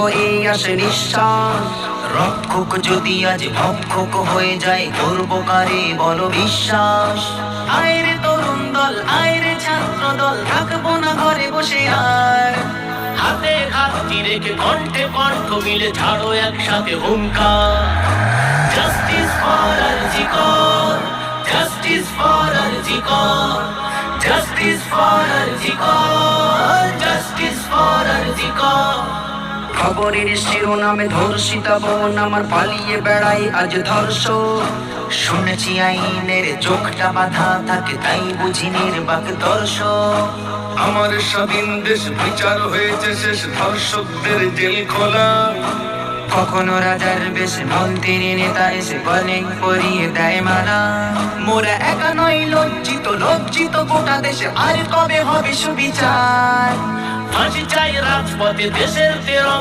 হয়ে আসে নিঃশ্বাস, রক্ষক যদি আজ ভক্ষক হয়ে যায়, করবো কারে বলো বিশ্বাস? আয়রে তরুণ দল, আয়রে ছাত্র দল, থাকবো না ঘরে বসে আর। হাতে হাতটি রেখে কণ্ঠে কণ্ঠ মিলে ছাড়ো একসাথে হুঙ্কার। Justice for RG Kar, justice for RG Kar, justice for RG Kar, justice for RG Kar. খবরের শিরোনামে ধর্ষিতা বোন আমার পালিয়ে বেড়াই আজ ধর্ষক। শুনেছি আইনের চোখটা বাঁধা থাকে, তাই বুঝি নির্বাক দর্শক। আমার স্বাধীন দেশ বিচার হয়েছে শেষ, ধর্ষকদের জেল খোলা। কখনো রাজার বেশ মন্ত্রী নেতা এসে বলে পরিয়ে দেয় মালা। মোরা একা নয় লজ্জিত, লজ্জিত গোটা দেশে, আর কবে হবে সুবিচার? ফাঁসি চাই রাজপথে, দেশের তেরঙ্গা